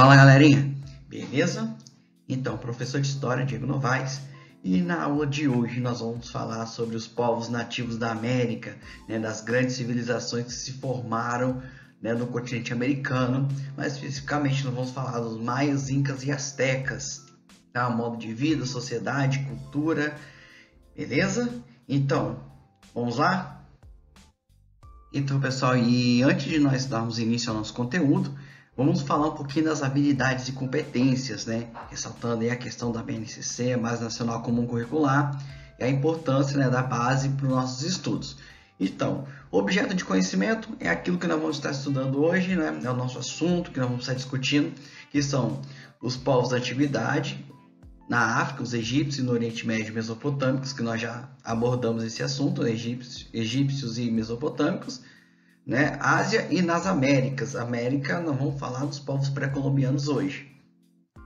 Fala galerinha, beleza? Então, professor de História Diego Novaes, e na aula de hoje nós vamos falar sobre os povos nativos da América, das grandes civilizações que se formaram no continente americano, mas especificamente nós vamos falar dos maias, incas e astecas, tá? Modo de vida, sociedade, cultura, beleza? Então, vamos lá? Então pessoal, e antes de nós darmos início ao nosso conteúdo, vamos falar um pouquinho das habilidades e competências, ressaltando aí a questão da BNCC, a Base Nacional Comum Curricular, e a importância da base para os nossos estudos. Então, objeto de conhecimento é aquilo que nós vamos estar estudando hoje, é o nosso assunto que nós vamos estar discutindo, que são os povos da antiguidade, na África, os egípcios e no Oriente Médio mesopotâmicos, que nós já abordamos esse assunto, egípcios e mesopotâmicos, Ásia e nas Américas. América, nós vamos falar dos povos pré-colombianos hoje.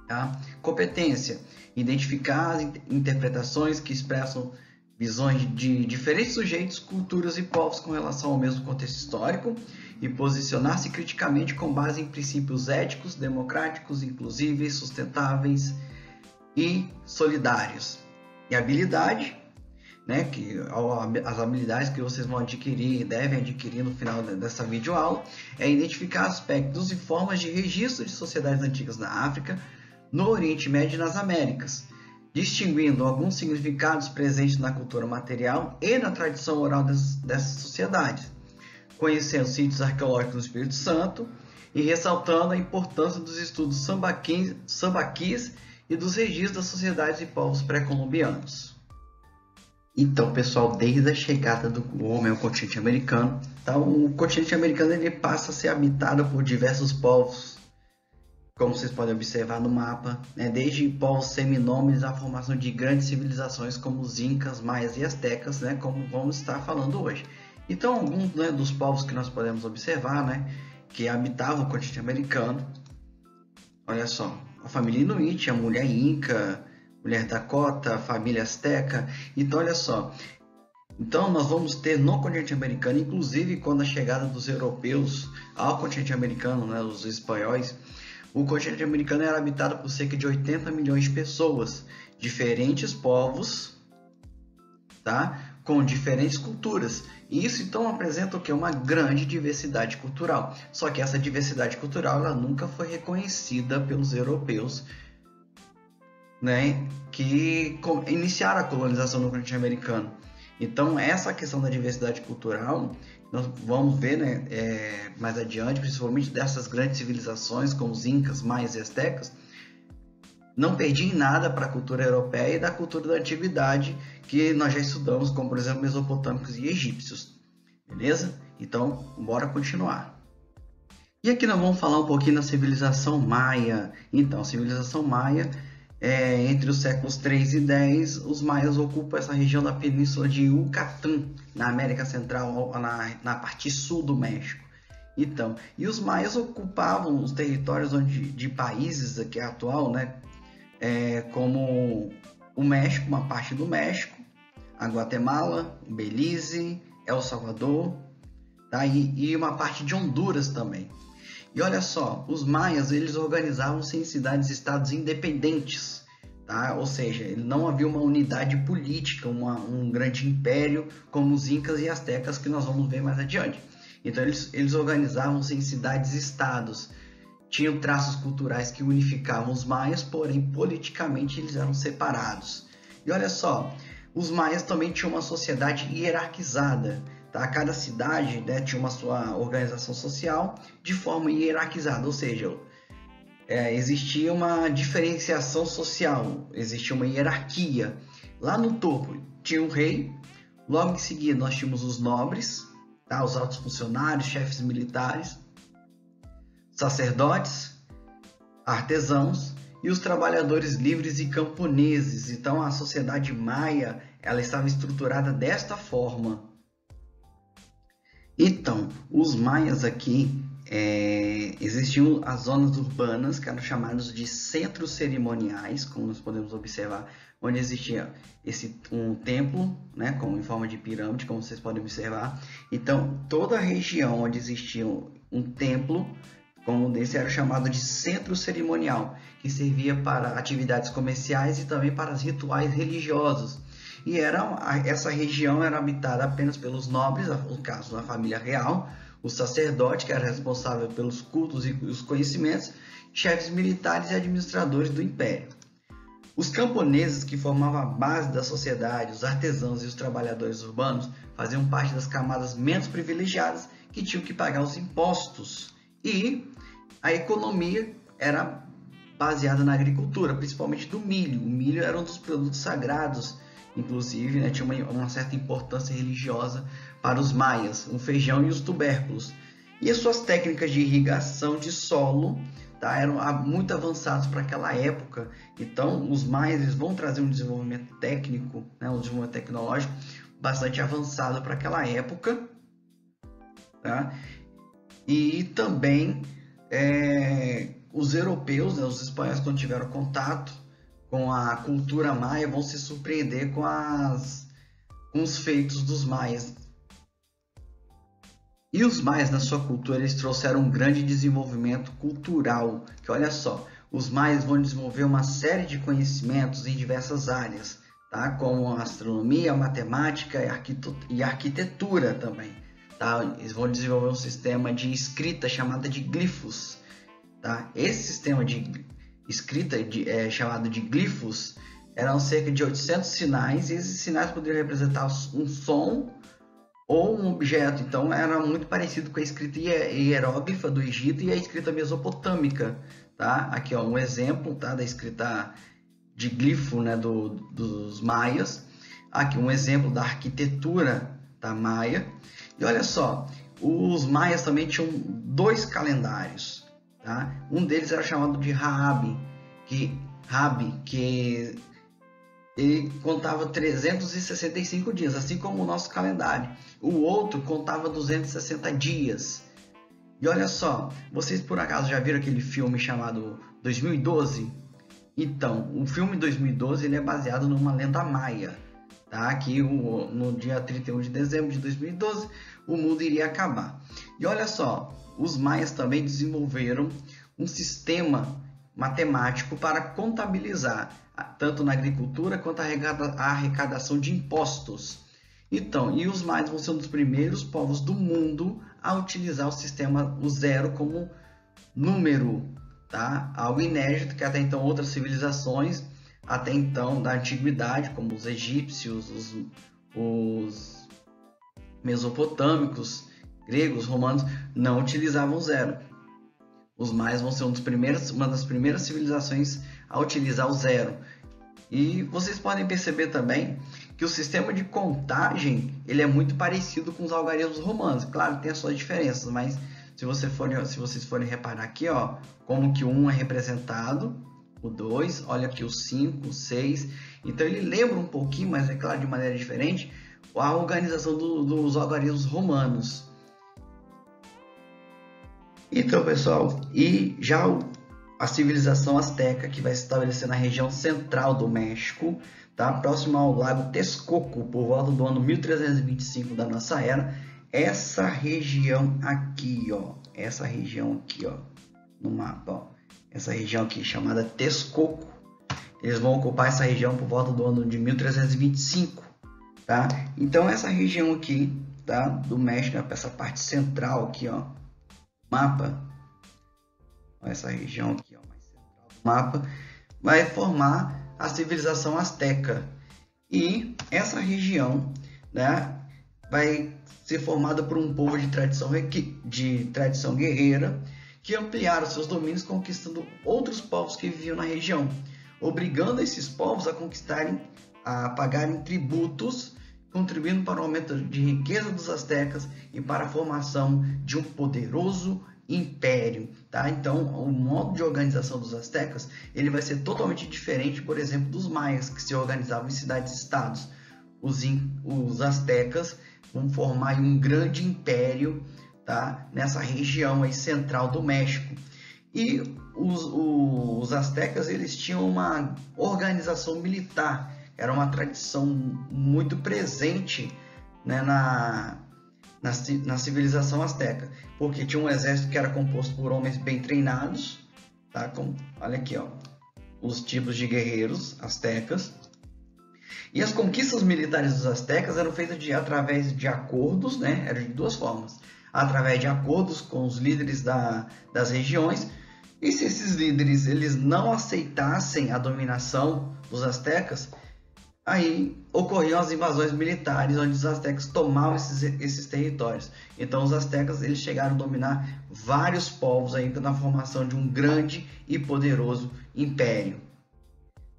Tá? Competência: identificar as interpretações que expressam visões de diferentes sujeitos, culturas e povos com relação ao mesmo contexto histórico e posicionar-se criticamente com base em princípios éticos, democráticos, inclusíveis, sustentáveis e solidários. E habilidade, que as habilidades que vocês vão adquirir e devem adquirir no final dessa videoaula é identificar aspectos e formas de registro de sociedades antigas na África, no Oriente Médio e nas Américas, distinguindo alguns significados presentes na cultura material e na tradição oral dessas sociedades, conhecendo sítios arqueológicos no Espírito Santo e ressaltando a importância dos estudos sambaquis e dos registros das sociedades e povos pré-colombianos. Então, pessoal, desde a chegada do homem ao continente americano, o continente americano ele passa a ser habitado por diversos povos, como vocês podem observar no mapa, desde povos seminômades à formação de grandes civilizações como os incas, maias e astecas, como vamos estar falando hoje. Então, alguns dos povos que nós podemos observar, que habitavam o continente americano, olha só, a família Inuit, a mulher Inca, mulher Dakota, família Azteca. Então, olha só. Então, nós vamos ter no continente americano, inclusive quando a chegada dos europeus ao continente americano, os espanhóis, o continente americano era habitado por cerca de 80 milhões de pessoas, diferentes povos, tá? Com diferentes culturas. E isso, então, apresenta o quê? Uma grande diversidade cultural. Só que essa diversidade cultural ela nunca foi reconhecida pelos europeus, que iniciaram a colonização no continente americano. Então, essa questão da diversidade cultural, nós vamos ver mais adiante, principalmente dessas grandes civilizações, como os incas, maias e astecas, não perdi em nada para a cultura europeia e da cultura da antiguidade, que nós já estudamos, como, por exemplo, mesopotâmicos e egípcios. Beleza? Então, bora continuar. E aqui nós vamos falar um pouquinho da civilização maia. Então, a civilização maia, entre os séculos 3 e 10, os maias ocupam essa região da península de Yucatán, na América Central, na parte sul do México. Então, e os maias ocupavam os territórios de países aqui atual, como o México, uma parte do México, a Guatemala, Belize, El Salvador, tá? E uma parte de Honduras também. E olha só, os maias eles organizavam-se em cidades-estados independentes, tá? Ou seja, não havia uma unidade política, um grande império como os incas e astecas que nós vamos ver mais adiante. Então eles organizavam-se em cidades-estados, tinham traços culturais que unificavam os maias, porém politicamente eles eram separados. E olha só, os maias também tinham uma sociedade hierarquizada. Cada cidade tinha uma sua organização social de forma hierarquizada, ou seja, existia uma diferenciação social, existia uma hierarquia. Lá no topo tinha o rei, logo em seguida nós tínhamos os nobres, os altos funcionários, chefes militares, sacerdotes, artesãos e os trabalhadores livres e camponeses. Então a sociedade maia ela estava estruturada desta forma. Então, os maias aqui, existiam as zonas urbanas, que eram chamadas de centros cerimoniais, como nós podemos observar, onde existia um templo, em forma de pirâmide, como vocês podem observar. Então, toda a região onde existia um templo como desse era chamado de centro cerimonial, que servia para atividades comerciais e também para os rituais religiosos. E essa região era habitada apenas pelos nobres, no caso da família real, o sacerdote, que era responsável pelos cultos e os conhecimentos, chefes militares e administradores do império. Os camponeses, que formavam a base da sociedade, os artesãos e os trabalhadores urbanos, faziam parte das camadas menos privilegiadas que tinham que pagar os impostos. E a economia era baseada na agricultura, principalmente do milho. O milho era um dos produtos sagrados, inclusive, né, tinha uma certa importância religiosa para os maias, o feijão e os tubérculos. E as suas técnicas de irrigação de solo, tá, eram muito avançadas para aquela época. Então, os maias eles vão trazer um desenvolvimento técnico, né, um desenvolvimento tecnológico bastante avançado para aquela época. Tá? E também os europeus, né, os espanhóis, quando tiveram contato com a cultura maia, vão se surpreender com os feitos dos maias. E os maias, na sua cultura, eles trouxeram um grande desenvolvimento cultural, que olha só, os maias vão desenvolver uma série de conhecimentos em diversas áreas, tá? Como a astronomia, a matemática e a arquitetura também. Tá? Eles vão desenvolver um sistema de escrita chamado de glifos. Tá? Esse sistema de escrita chamado de glifos eram cerca de 800 sinais, e esses sinais poderiam representar um som ou um objeto. Então era muito parecido com a escrita hieróglifa do Egito e a escrita mesopotâmica. Tá? Aqui ó, um exemplo, tá, da escrita de glifo, né, dos maias. Aqui um exemplo da arquitetura da maia. E olha só, os maias também tinham 2 calendários. Tá? Um deles era chamado de Rabi, que ele contava 365 dias, assim como o nosso calendário. O outro contava 260 dias. E olha só, vocês por acaso já viram aquele filme chamado 2012? Então, o filme 2012 ele é baseado numa lenda maia. Tá? Que no dia 31 de dezembro de 2012 o mundo iria acabar. E olha só, os maias também desenvolveram um sistema matemático para contabilizar tanto na agricultura quanto a arrecadação de impostos. Então, e os maias vão ser um dos primeiros povos do mundo a utilizar o zero como número, tá? Algo inédito que até então outras civilizações até então da antiguidade, como os egípcios, os mesopotâmicos, gregos, romanos, não utilizavam zero. Os maias vão ser uma das primeiras civilizações a utilizar o zero. E vocês podem perceber também que o sistema de contagem ele é muito parecido com os algarismos romanos. Claro, tem as suas diferenças, mas se vocês forem reparar aqui, ó, como que o 1 é representado, o 2, olha aqui o 5, o 6. Então ele lembra um pouquinho, mas é claro, de maneira diferente, a organização dos algarismos romanos. Então, pessoal, e já a civilização asteca, que vai se estabelecer na região central do México, tá? Próximo ao lago Texcoco, por volta do ano 1325 da nossa era. Essa região aqui, ó, no mapa, ó. Essa região aqui chamada Texcoco, eles vão ocupar essa região por volta do ano de 1325, tá? Então essa região aqui, tá, do México, essa parte central aqui, ó, mapa, essa região aqui, ó, mais central do mapa, vai formar a civilização asteca. E essa região, né, vai ser formada por um povo de tradição guerreira, que ampliaram seus domínios conquistando outros povos que viviam na região, obrigando esses povos a pagarem tributos, contribuindo para o aumento de riqueza dos astecas e para a formação de um poderoso império. Tá? Então, o modo de organização dos astecas ele vai ser totalmente diferente, por exemplo, dos maias, que se organizavam em cidades-estados. Os astecas vão formar um grande império, tá? Nessa região aí central do México. E os astecas eles tinham uma organização militar, era uma tradição muito presente, né, na civilização asteca, porque tinha um exército que era composto por homens bem treinados, tá? Olha aqui, ó, os tipos de guerreiros astecas. E as conquistas militares dos astecas eram feitas através de acordos, né? Eram de duas formas: através de acordos com os líderes das regiões. E se esses líderes eles não aceitassem a dominação dos astecas, aí ocorriam as invasões militares, onde os astecas tomavam esses territórios. Então os astecas eles chegaram a dominar vários povos ainda na formação de um grande e poderoso império.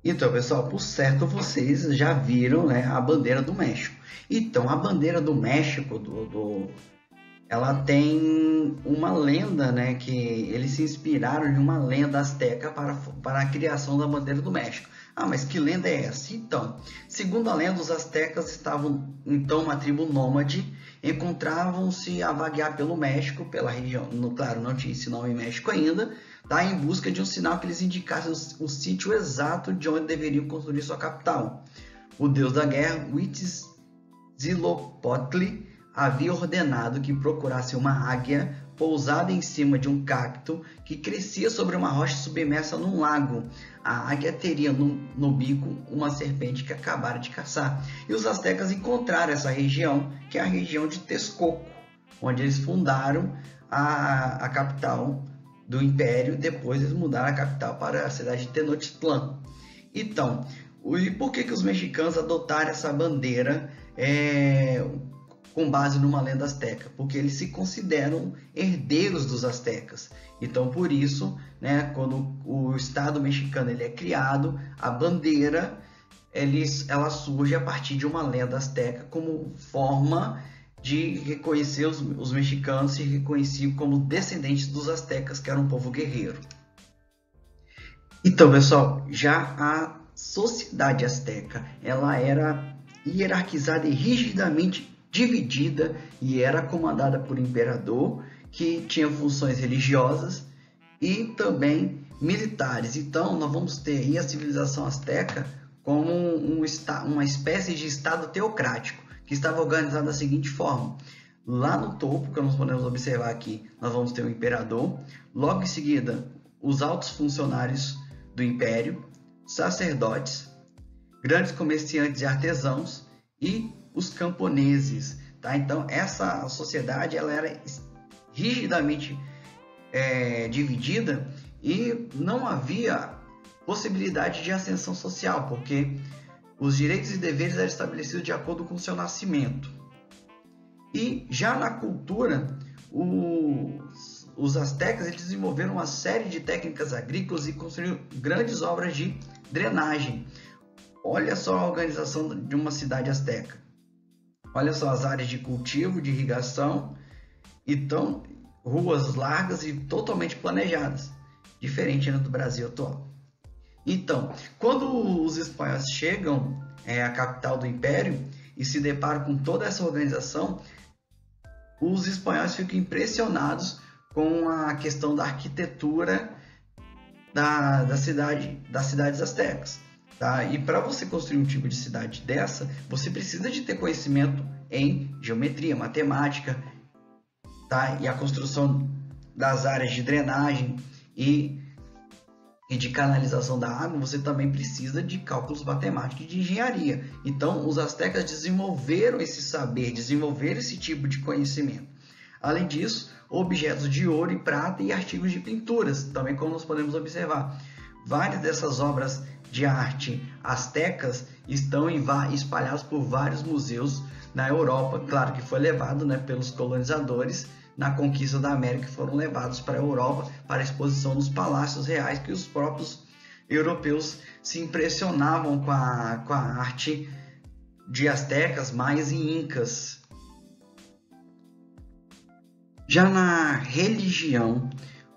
Então, pessoal, por certo vocês já viram, né, a bandeira do México. Então, a bandeira do México, ela tem uma lenda, né, que eles se inspiraram em uma lenda asteca para a criação da bandeira do México. Ah, mas que lenda é essa? Então, segundo a lenda, os astecas estavam, então, uma tribo nômade, encontravam-se a vaguear pelo México, pela região, claro, não tinha esse nome México ainda, tá, em busca de um sinal que lhes indicasse o sítio exato de onde deveriam construir sua capital. O deus da guerra, Huitzilopochtli, havia ordenado que procurasse uma águia pousada em cima de um cacto que crescia sobre uma rocha submersa num lago. A águia teria no bico uma serpente que acabara de caçar. E os astecas encontraram essa região, que é a região de Texcoco, onde eles fundaram a capital do império. Depois eles mudaram a capital para a cidade de Tenochtitlan. Então, e por que os mexicanos adotaram essa bandeira com base numa lenda asteca? Porque eles se consideram herdeiros dos astecas. Então, por isso, né, quando o Estado mexicano ele é criado, a bandeira ela surge a partir de uma lenda asteca como forma de reconhecer os mexicanos, se reconheciam como descendentes dos astecas, que era um povo guerreiro. Então, pessoal, já a sociedade asteca ela era hierarquizada e rigidamente dividida e era comandada por um imperador que tinha funções religiosas e também militares. Então, nós vamos ter aí a civilização asteca como uma espécie de estado teocrático, que estava organizado da seguinte forma: lá no topo, que nós podemos observar aqui, nós vamos ter o imperador, logo em seguida, os altos funcionários do império, sacerdotes, grandes comerciantes e artesãos e os camponeses, tá? Então, essa sociedade ela era rigidamente dividida e não havia possibilidade de ascensão social, porque os direitos e deveres eram estabelecidos de acordo com o seu nascimento. E já na cultura, os astecas eles desenvolveram uma série de técnicas agrícolas e construíram grandes obras de drenagem. Olha só a organização de uma cidade asteca. Olha só as áreas de cultivo, de irrigação, então ruas largas e totalmente planejadas, diferente do Brasil atual. Então, quando os espanhóis chegam à capital do império e se deparam com toda essa organização, os espanhóis ficam impressionados com a questão da arquitetura das cidades astecas. Tá? E para você construir um tipo de cidade dessa, você precisa de ter conhecimento em geometria, matemática, tá? E a construção das áreas de drenagem e de canalização da água, você também precisa de cálculos matemáticos e de engenharia. Então, os astecas desenvolveram esse saber, desenvolveram esse tipo de conhecimento. Além disso, objetos de ouro e prata e artigos de pinturas, também como nós podemos observar. Várias dessas obras de arte astecas estão espalhadas por vários museus na Europa. Claro que foi levado, né, pelos colonizadores na conquista da América, foram levados para a Europa para a exposição nos palácios reais, que os próprios europeus se impressionavam com a arte de astecas, maias e incas. Já na religião,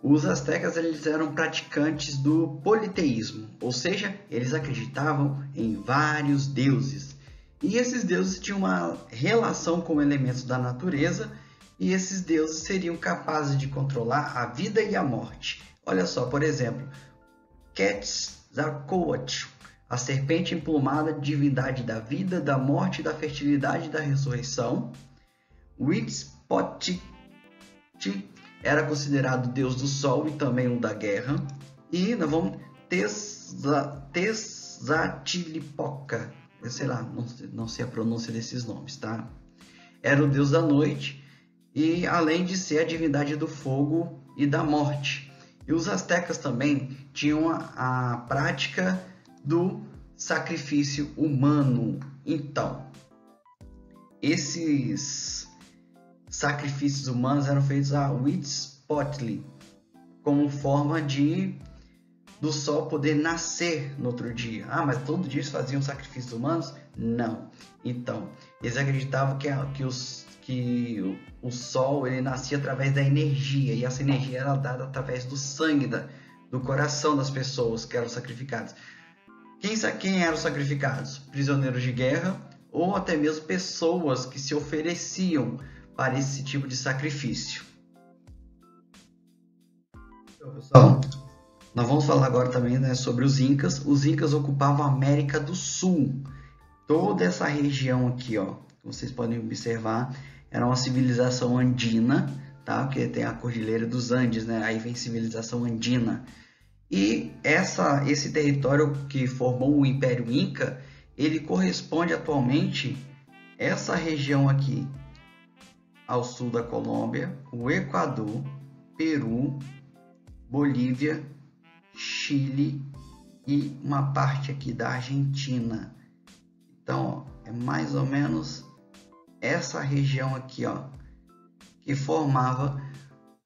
os astecas eles eram praticantes do politeísmo, ou seja, eles acreditavam em vários deuses. E esses deuses tinham uma relação com elementos da natureza, e esses deuses seriam capazes de controlar a vida e a morte. Olha só, por exemplo, Quetzalcóatl, a serpente emplumada, divindade da vida, da morte, da fertilidade e da ressurreição. Huitzilopochtli era considerado deus do sol e também o da guerra. E nós vamos Tezcatlipoca, eu sei lá, não sei a pronúncia desses nomes, tá? Era o deus da noite e além de ser a divindade do fogo e da morte. E os astecas também tinham a prática do sacrifício humano. Então, esses sacrifícios humanos eram feitos a Huitzilopochtli como forma do sol poder nascer no outro dia. Ah, mas todo dia eles faziam sacrifícios humanos? Não. Então, eles acreditavam que o sol ele nascia através da energia, e essa energia era dada através do sangue do coração das pessoas que eram sacrificadas. Quem eram sacrificados? Prisioneiros de guerra ou até mesmo pessoas que se ofereciam para esse tipo de sacrifício. Então, pessoal, nós vamos falar agora também, né, sobre os Incas. Os Incas ocupavam a América do Sul. Toda essa região aqui, ó, vocês podem observar, era uma civilização andina, tá? Porque tem a Cordilheira dos Andes, né? Aí vem civilização andina. E esse território que formou o Império Inca, ele corresponde atualmente essa região aqui, ao sul da Colômbia, o Equador, Peru, Bolívia, Chile e uma parte aqui da Argentina. Então, é mais ou menos essa região aqui, ó, que formava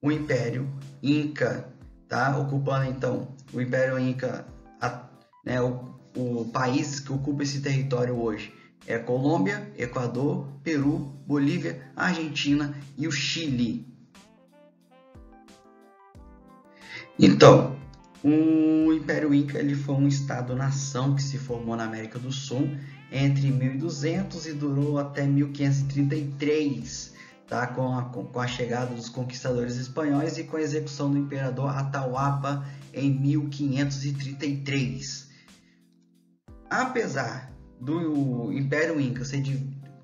o Império Inca, tá? Ocupando então o Império Inca, né, o país que ocupa esse território hoje é Colômbia, Equador, Peru, Bolívia, Argentina e o Chile. Então, o Império Inca ele foi um estado-nação que se formou na América do Sul entre 1200 e durou até 1533, tá? com a chegada dos conquistadores espanhóis e com a execução do imperador Atahualpa em 1533. Apesar do Império Inca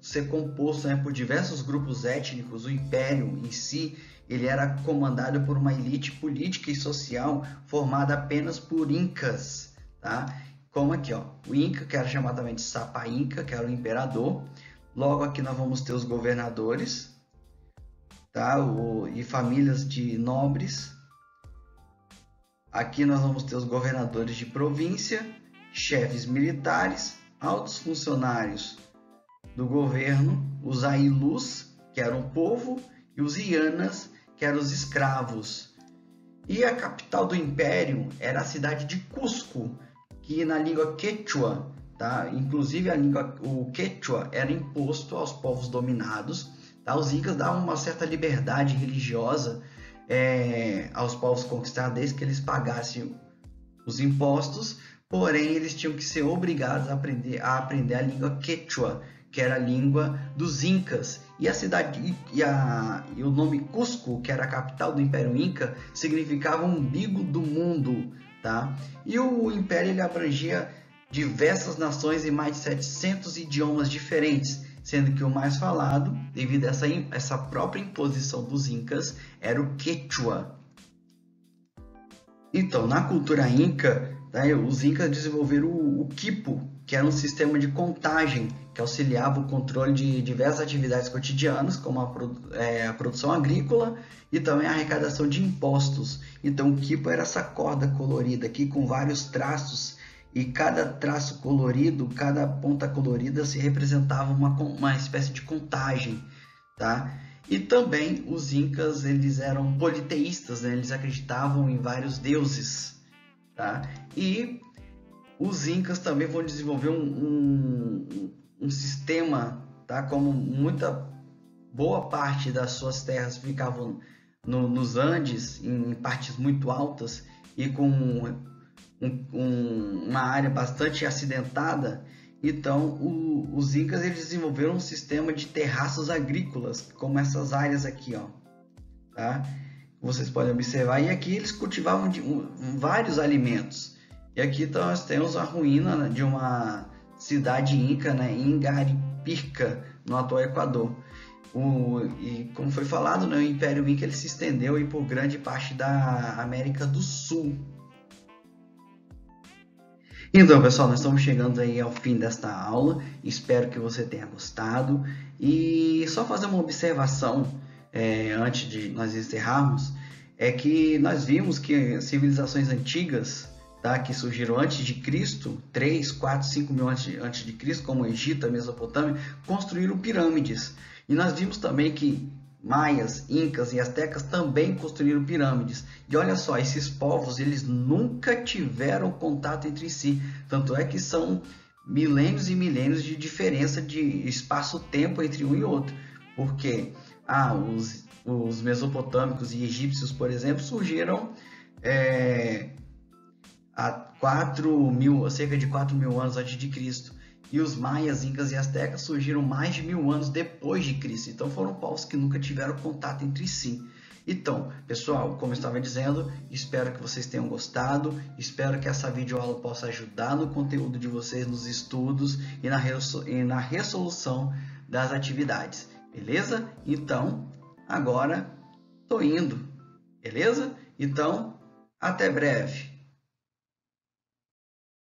ser composto, né, por diversos grupos étnicos, o Império em si ele era comandado por uma elite política e social formada apenas por Incas, tá? Como aqui, ó, o Inca, que era chamado também de Sapa Inca, que era o imperador. Logo aqui nós vamos ter os governadores, tá? E famílias de nobres. Aqui nós vamos ter os governadores de província, chefes militares, altos funcionários do governo, os Ailus, que eram o povo, e os Ianas, que eram os escravos. E a capital do império era a cidade de Cusco, que na língua quechua, tá? Inclusive o quechua era imposto aos povos dominados, tá? Os incas davam uma certa liberdade religiosa aos povos conquistados, desde que eles pagassem os impostos, porém eles tinham que ser obrigados a aprender a língua quechua, que era a língua dos incas. E a cidade e o nome Cusco, que era a capital do Império Inca, significava o umbigo do mundo, tá? E o império ele abrangia diversas nações e mais de 700 idiomas diferentes, sendo que o mais falado, devido a essa própria imposição dos incas, era o quechua. Então, na cultura inca, tá, os incas desenvolveram o quipu, que era um sistema de contagem que auxiliava o controle de diversas atividades cotidianas, como a produção agrícola e também a arrecadação de impostos. Então, o quipu era essa corda colorida aqui com vários traços, e cada traço colorido, cada ponta colorida se representava uma espécie de contagem, tá? E também os incas eles eram politeístas, né? Eles acreditavam em vários deuses, tá? E os incas também vão desenvolver um sistema, tá? Como boa parte das suas terras ficavam nos Andes, em partes muito altas e com uma área bastante acidentada. Então os incas eles desenvolveram um sistema de terraços agrícolas, como essas áreas aqui, ó, tá? Vocês podem observar, e aqui eles cultivavam vários alimentos. E aqui nós temos a ruína, né, de uma cidade inca, né, em Ingaripirca, no atual Equador. E como foi falado, né, o Império Inca ele se estendeu aí por grande parte da América do Sul. Então, pessoal, nós estamos chegando aí ao fim desta aula. Espero que você tenha gostado. E só fazer uma observação antes de nós encerrarmos, é que nós vimos que civilizações antigas, tá, que surgiram antes de Cristo, 3, 4, 5 mil antes de Cristo, como o Egito, a Mesopotâmia, construíram pirâmides. E nós vimos também que maias, incas e astecas também construíram pirâmides. E olha só, esses povos eles nunca tiveram contato entre si. Tanto é que são milênios e milênios de diferença de espaço-tempo entre um e outro. Porque os mesopotâmicos e egípcios, por exemplo, surgiram há cerca de 4 mil anos antes de Cristo. E os maias, incas e astecas surgiram mais de 1000 anos depois de Cristo. Então foram povos que nunca tiveram contato entre si. Então, pessoal, como eu estava dizendo, espero que vocês tenham gostado. Espero que essa videoaula possa ajudar no conteúdo de vocês, nos estudos e na resolução das atividades. Beleza? Então, agora estou indo. Beleza? Então, até breve.